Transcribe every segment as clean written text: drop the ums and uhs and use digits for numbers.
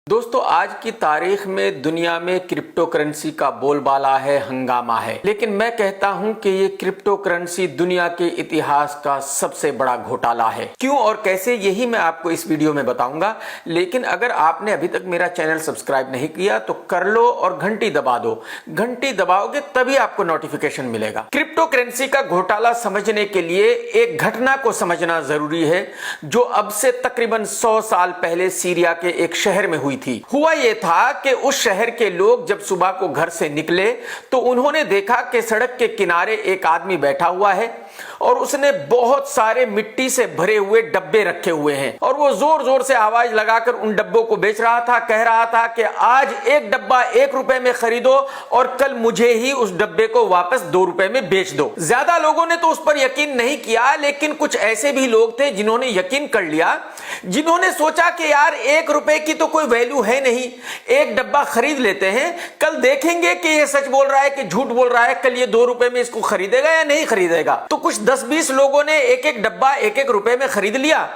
दोस्तों, आज की तारीख में दुनिया में क्रिप्टो करेंसी का बोलबाला है, हंगामा है। लेकिन मैं कहता हूं कि ये क्रिप्टो करेंसी दुनिया के इतिहास का सबसे बड़ा घोटाला है। क्यों और कैसे, यही मैं आपको इस वीडियो में बताऊंगा। लेकिन अगर आपने अभी तक मेरा चैनल सब्सक्राइब नहीं किया तो कर लो और घंटी दबा दो। घंटी दबाओगे तभी आपको नोटिफिकेशन मिलेगा। क्रिप्टो करेंसी का घोटाला समझने के लिए एक घटना को समझना जरूरी है, जो अब से तकरीबन 100 साल पहले सीरिया के एक शहर में हुई थी। हुआ यह था कि उस शहर के लोग जब सुबह को घर से निकले तो उन्होंने देखा कि सड़क के किनारे एक आदमी बैठा हुआ है और उसने बहुत सारे मिट्टी से भरे हुए डब्बे रखे हुए हैं और वो जोर जोर से आवाज लगाकर उन डब्बों को बेच रहा था। कह रहा था कि आज एक डब्बा 1 रुपए में खरीदो और कल मुझे ही उस डब्बे को वापस 2 रुपए में बेच दो। ज्यादा लोगों ने तो उस पर यकीन नहीं किया, लेकिन कुछ ऐसे भी लोग थे जिन्होंने यकीन कर लिया, जिन्होंने सोचा कि यार 1 रुपए की तो कोई वैल्यू है नहीं, एक डब्बा खरीद लेते हैं, कल देखेंगे कि ये सच बोल रहा है कि झूठ बोल रहा है, कल ये 2 रुपए में इसको खरीदेगा या नहीं खरीदेगा। तो कुछ 10-20 लोगों ने एक एक डब्बा 1-1 रुपए में खरीद लिया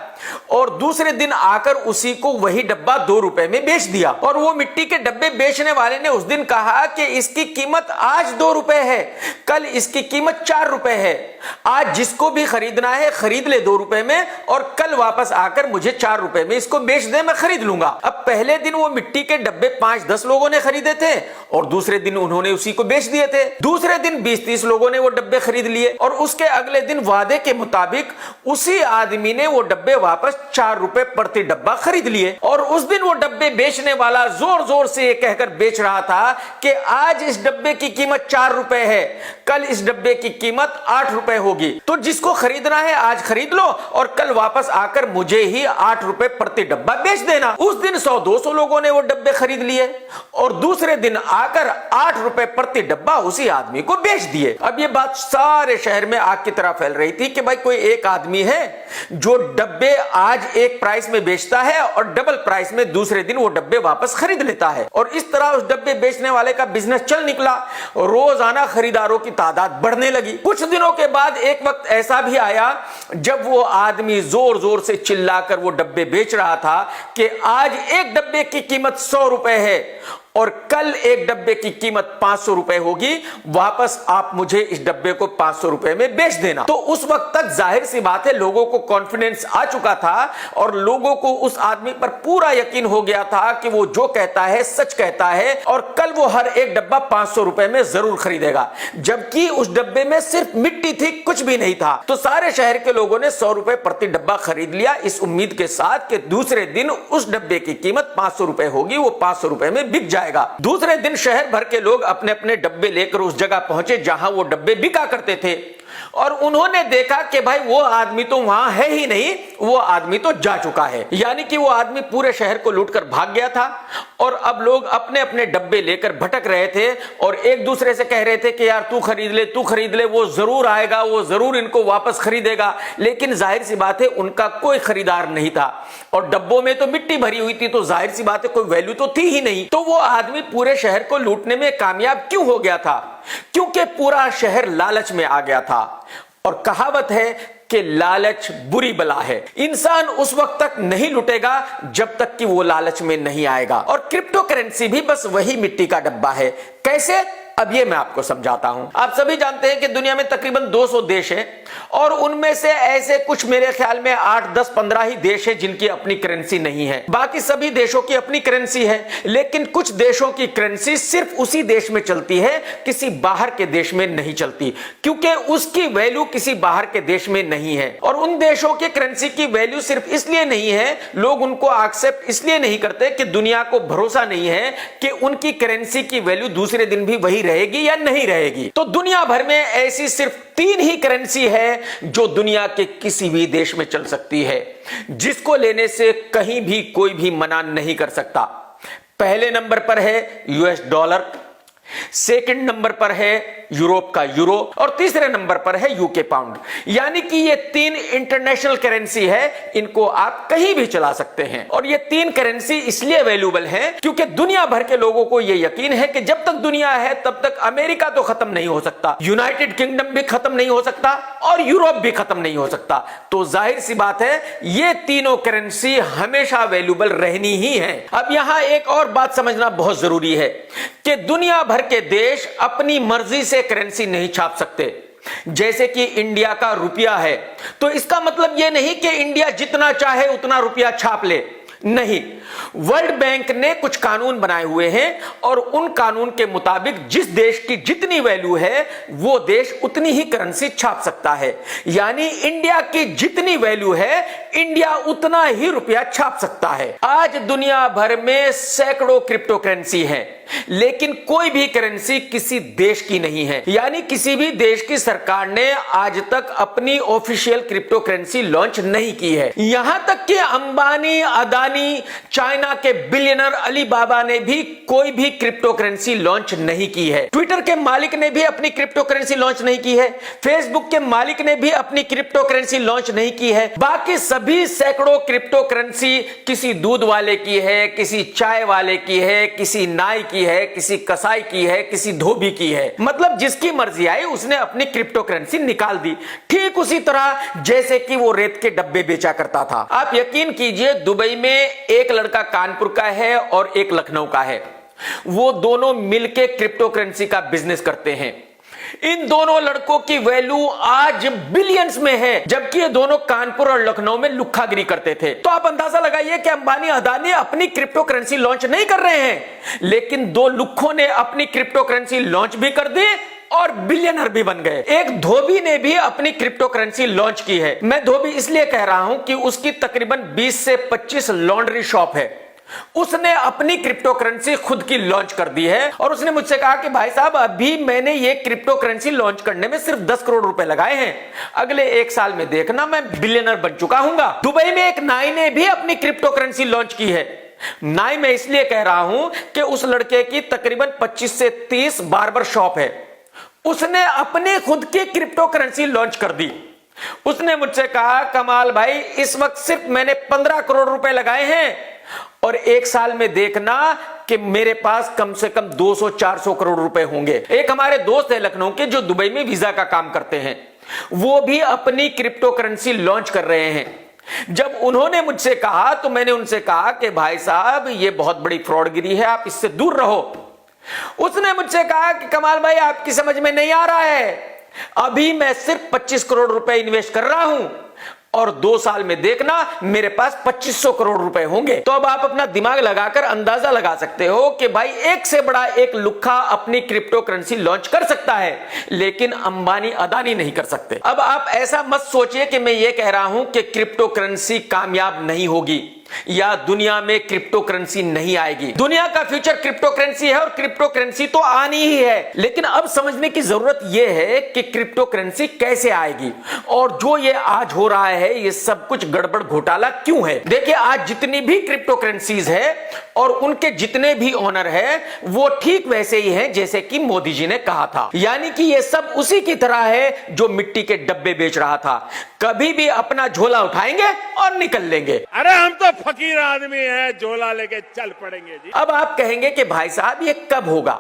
और दूसरे दिन आकर उसी को वही डब्बा 2 रुपए में बेच दिया। और वो मिट्टी के डब्बे बेचने वाले ने उस दिन कहा कि इसकी कीमत आज 2 रुपए है, कल इसकी कीमत 4 रुपए है, आज जिसको भी खरीदना है खरीद ले 2 रुपए में और कल वापस आकर मुझे 4 रुपए में इसको बेच दे, मैं खरीद लूंगा। अब पहले दिन वो मिट्टी के डब्बे 5-10 लोगों ने खरीदे थे और दूसरे दिन उन्होंने उसी को बेच दिए थे। दूसरे दिन 20-30 लोगों ने वो डब्बे खरीद लिए और उसके अगले दिन वादे के मुताबिक उसी आदमी ने वो डब्बे वापस 4 रुपए प्रति डब्बा खरीद लिए। और उस दिन वो डब्बे बेचने वाला जोर जोर से ये कहकर बेच रहा था कि आज इस डब्बे की कीमत 4 रुपए है, कल इस डब्बे की कीमत 8 रुपए होगी, तो जिसको खरीदना है आज खरीद लो और कल वापस आकर मुझे ही 8 रुपए प्रति डब्बा बेच देना। उस दिन 100-200 लोगों ने वो डब्बे खरीद लिए और दूसरे दिन आकर 8 रुपए प्रति डब्बा उसी आदमी को बेच दिए। अब ये बात सारे शहर में आग की तरह फैल रही थी कि भाई कोई एक आदमी है जो डब्बे आज एक प्राइस में बेचता है और डबल प्राइस में दूसरे दिन वो डब्बे वापस खरीद लेता है। और इस तरह उस डब्बे बेचने वाले का बिजनेस चल निकला, रोजाना खरीदारों की तादाद बढ़ने लगी। कुछ दिनों के बाद एक वक्त ऐसा भी आया जब वो आदमी जोर जोर से चिल्लाकर वो डब्बे बेच रहा था कि आज एक डब्बे की कीमत 100 रुपए है और कल एक डब्बे की कीमत 500 रुपए होगी, वापस आप मुझे इस डब्बे को 500 रुपए में बेच देना। तो उस वक्त तक जाहिर सी बात है लोगों को कॉन्फिडेंस आ चुका था और लोगों को उस आदमी पर पूरा यकीन हो गया था कि वो जो कहता है सच कहता है और कल वो हर एक डब्बा 500 रुपए में जरूर खरीदेगा। जबकि उस डब्बे में सिर्फ मिट्टी थी, कुछ भी नहीं था। तो सारे शहर के लोगों ने 100 रुपए प्रति डब्बा खरीद लिया इस उम्मीद के साथ कि दूसरे दिन उस डब्बे की कीमत 500 रुपए होगी, वो 500 रुपए में बिक जाएगा। दूसरे दिन शहर भर के लोग अपने अपने डब्बे लेकर उस जगह पहुंचे जहां वो डब्बे बिका करते थे और उन्होंने देखा कि भाई वो आदमी तो वहां है ही नहीं, वो आदमी तो जा चुका है। यानी कि वो आदमी पूरे शहर को लूटकर भाग गया था और अब लोग अपने अपने डब्बे लेकर भटक रहे थे और एक दूसरे से कह रहे थे कि यार तू खरीद ले, तू खरीद ले, वो जरूर आएगा, वो जरूर इनको वापस खरीदेगा। लेकिन जाहिर सी बात है उनका कोई खरीदार नहीं था और डब्बों में तो मिट्टी भरी हुई थी, तो जाहिर सी बात है कोई वैल्यू तो थी ही नहीं। तो वो आदमी पूरे शहर को लूटने में कामयाब क्यों हो गया था? क्योंकि पूरा शहर लालच में आ गया था। और कहावत है कि लालच बुरी बला है। इंसान उस वक्त तक नहीं लुटेगा जब तक कि वो लालच में नहीं आएगा। और क्रिप्टो करेंसी भी बस वही मिट्टी का डब्बा है। कैसे? अब ये मैं आपको समझाता हूं। आप सभी जानते हैं कि दुनिया में तकरीबन 200 देश हैं और उनमें से ऐसे कुछ मेरे ख्याल में 8, 10, 15 ही देश हैं जिनकी अपनी करेंसी नहीं है। बाकी सभी देशों की अपनी करेंसी है, लेकिन कुछ देशों की करेंसी सिर्फ उसी देश में चलती है, किसी बाहर के देश में नहीं चलती, क्योंकि उसकी वैल्यू किसी बाहर के देश में नहीं है। और उन देशों की करेंसी की वैल्यू सिर्फ इसलिए नहीं है, लोग उनको एक्सेप्ट इसलिए नहीं करते कि दुनिया को भरोसा नहीं है कि उनकी करेंसी की वैल्यू दूसरे दिन भी वही रहेगी या नहीं रहेगी। तो दुनिया भर में ऐसी सिर्फ 3 ही करेंसी है जो दुनिया के किसी भी देश में चल सकती है, जिसको लेने से कहीं भी कोई भी मना नहीं कर सकता। पहले नंबर पर है यूएस डॉलर, सेकंड नंबर पर है यूरोप का यूरो और तीसरे नंबर पर है यूके पाउंड। यानी कि ये तीन इंटरनेशनल करेंसी है, इनको आप कहीं भी चला सकते हैं। और ये तीन करेंसी इसलिए वैल्यूएबल है क्योंकि दुनिया भर के लोगों को यह यकीन है कि जब तक दुनिया है तब तक अमेरिका तो खत्म नहीं हो सकता, यूनाइटेड किंगडम भी खत्म नहीं हो सकता और यूरोप भी खत्म नहीं हो सकता। तो जाहिर सी बात है ये तीनों करेंसी हमेशा वैल्यूएबल रहनी ही है। अब यहां एक और बात समझना बहुत जरूरी है कि दुनिया भर के देश अपनी मर्जी से करेंसी नहीं छाप सकते। जैसे कि इंडिया का रुपया है, तो इसका मतलब यह नहीं कि इंडिया जितना चाहे उतना रुपया छाप ले, नहीं। वर्ल्ड बैंक ने कुछ कानून बनाए हुए हैं और उन कानून के मुताबिक जिस देश की जितनी वैल्यू है वो देश उतनी ही करेंसी छाप सकता है। यानी इंडिया की जितनी वैल्यू है इंडिया उतना ही रुपया छाप सकता है। आज दुनिया भर में सैकड़ों क्रिप्टो करेंसी है, लेकिन कोई भी करेंसी किसी देश की नहीं है। यानी किसी भी देश की सरकार ने आज तक अपनी ऑफिशियल क्रिप्टो करेंसी लॉन्च नहीं की है। यहां तक कि अंबानी, अदानी, चाइना के बिलियनर अली बाबा ने भी कोई भी क्रिप्टो करेंसी लॉन्च नहीं की है। ट्विटर के मालिक ने भी अपनी क्रिप्टो करेंसी लॉन्च नहीं की है। फेसबुक के मालिक ने भी अपनी क्रिप्टो करेंसी लॉन्च नहीं की है। बाकी सभी सैकड़ों क्रिप्टो करेंसी किसी दूध वाले की है, किसी चाय वाले की है, किसी नाई की है, किसी कसाई की है, किसी धोबी की है। मतलब जिसकी मर्जी आई उसने अपनी क्रिप्टो करेंसी निकाल दी। ठीक उसी तरह जैसे कि वो रेत के डब्बे बेचा करता था। आप यकीन कीजिए दुबई में एक लड़का कानपुर का है और एक लखनऊ का है, वो दोनों मिलकर क्रिप्टो करेंसी का बिजनेस करते हैं। इन दोनों लड़कों की वैल्यू आज बिलियंस में है, जबकि ये दोनों कानपुर और लखनऊ में लुक्खागिरी करते थे। तो आप अंदाजा लगाइए कि अंबानी, अदानी अपनी क्रिप्टो करेंसी लॉन्च नहीं कर रहे हैं, लेकिन दो लुक्खों ने अपनी क्रिप्टो करेंसी लॉन्च भी कर दी और बिलियनर भी बन गए। एक धोबी ने भी अपनी क्रिप्टो करेंसी लॉन्च की है। मैं धोबी इसलिए कह रहा हूं कि उसकी तकरीबन 20 से 25 लॉन्ड्री शॉप है। उसने अपनी क्रिप्टो करेंसी खुद की लॉन्च कर दी है और उसने मुझसे कहा कि भाई साहब अभी मैंने ये क्रिप्टो करेंसी लॉन्च करने में सिर्फ 10 करोड़ रुपए लगाए हैं, अगले 1 साल में देखना मैं बिलियनर बन चुका हूंगा। दुबई में एक नाई ने भी अपनी क्रिप्टो करेंसी लॉन्च की है। नाई मैं इसलिए कह रहा हूं कि उस लड़के की तकरीबन 25 से 30 बार्बर शॉप है। उसने अपनी खुद की क्रिप्टो करेंसी लॉन्च कर दी। उसने मुझसे कहा कमाल भाई इस वक्त सिर्फ मैंने 15 करोड़ रुपए लगाए हैं और 1 साल में देखना कि मेरे पास कम से कम 200-400 करोड़ रुपए होंगे। एक हमारे दोस्त है लखनऊ के जो दुबई में वीजा का काम करते हैं, वो भी अपनी क्रिप्टो करेंसी लॉन्च कर रहे हैं। जब उन्होंने मुझसे कहा तो मैंने उनसे कहा कि भाई साहब ये बहुत बड़ी फ्रॉडगिरी है, आप इससे दूर रहो। उसने मुझसे कहा कि कमाल भाई आपकी समझ में नहीं आ रहा है, अभी मैं सिर्फ 25 करोड़ रुपए इन्वेस्ट कर रहा हूं और 2 साल में देखना मेरे पास 2500 करोड़ रुपए होंगे। तो अब आप अपना दिमाग लगाकर अंदाजा लगा सकते हो कि भाई एक से बड़ा एक लुक्खा अपनी क्रिप्टो करेंसी लॉन्च कर सकता है, लेकिन अंबानी, अदानी नहीं कर सकते। अब आप ऐसा मत सोचिए कि मैं ये कह रहा हूं कि क्रिप्टो करेंसी कामयाब नहीं होगी या दुनिया में क्रिप्टो करेंसी नहीं आएगी। दुनिया का फ्यूचर क्रिप्टो करेंसी है और क्रिप्टो करेंसी तो आनी ही है, लेकिन अब समझने की जरूरत यह है कि क्रिप्टो करेंसी कैसे आएगी और जो ये आज हो रहा है ये सब कुछ गड़बड़ घोटाला क्यों है। देखिए आज जितनी भी क्रिप्टो करेंसीज है और उनके जितने भी ओनर है वो ठीक वैसे ही हैं जैसे कि मोदी जी ने कहा था। यानी कि ये सब उसी की तरह है जो मिट्टी के डब्बे बेच रहा था, कभी भी अपना झोला उठाएंगे और निकल लेंगे। अरे हम तो फकीर आदमी है, झोला लेके चल पड़ेंगे जी। अब आप कहेंगे कि भाई साहब ये कब होगा?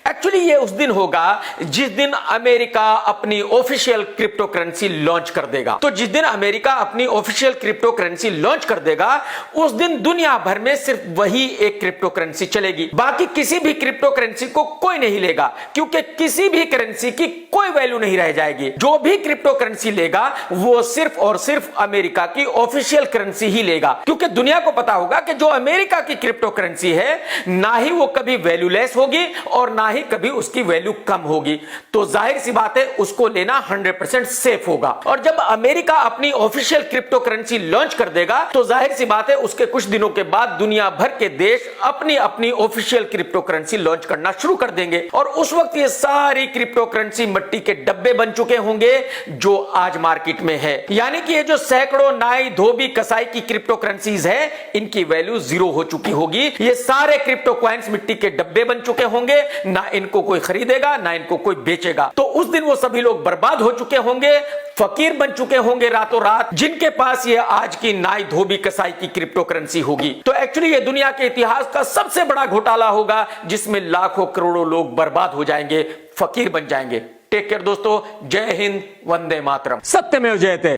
एक्चुअली ये उस दिन होगा जिस दिन अमेरिका अपनी ऑफिशियल क्रिप्टो करेंसी लॉन्च कर देगा। तो जिस दिन अमेरिका अपनी ऑफिशियल क्रिप्टो करेंसी लॉन्च कर देगा उस दिन दुनिया भर में सिर्फ वही एक क्रिप्टो करेंसी चलेगी, बाकी किसी भी क्रिप्टो करेंसी को कोई नहीं लेगा, क्योंकि किसी भी करेंसी की कोई वैल्यू नहीं रह जाएगी। जो भी क्रिप्टो करेंसी लेगा वो सिर्फ और सिर्फ अमेरिका की ऑफिशियल करेंसी ही लेगा, क्योंकि दुनिया को पता होगा कि जो अमेरिका की क्रिप्टो करेंसी है ना ही वो कभी वैल्यूलेस होगी और ना ही कभी उसकी वैल्यू कम होगी। तो जाहिर सी बात है उसको लेना 100% सेफ होगा। और जब अमेरिका अपनी ऑफिशियल क्रिप्टो करेंसी लॉन्च कर देगा तो जाहिर सी बात है उसके कुछ दिनों के बाद दुनिया भर के देश अपनी अपनी ऑफिशियल क्रिप्टो करेंसी लॉन्च करना शुरू कर देंगे और उस वक्त ये सारी क्रिप्टो करेंसी मिट्टी के डब्बे बन चुके होंगे जो आज मार्केट में है। यानी कि ये जो सैकड़ों नाई, धोबी धोबी कसाई की क्रिप्टो करेंसीज है, इनकी वैल्यू जीरो हो चुकी होगी। ये सारे क्रिप्टो कॉइन्स मिट्टी के डब्बे बन चुके होंगे, ना इनको कोई खरीदेगा ना इनको कोई बेचेगा। तो उस दिन वो सभी लोग बर्बाद हो चुके होंगे, फकीर बन चुके होंगे रातों रात, जिनके पास ये आज की नाई धोबी कसाई की क्रिप्टो करेंसी होगी। तो एक्चुअली ये दुनिया के इतिहास का सबसे बड़ा घोटाला होगा, जिसमें लाखों करोड़ों लोग बर्बाद हो जाएंगे, फकीर बन जाएंगे। टेक केयर दोस्तों, जय हिंद, वंदे मातरम। सत्यमेव जयते।